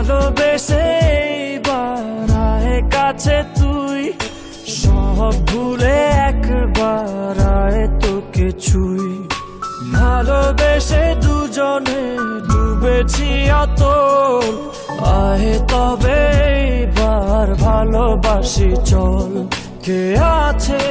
ভালোবেসে এইবার আয় কাছে তুই, সব ভুলে একবার আয় তোকে ছুই। ভালোবেসে দুজনে ডুবেছি অতল, আয় তবে এইবার ভালোবাসি চল। কে আছে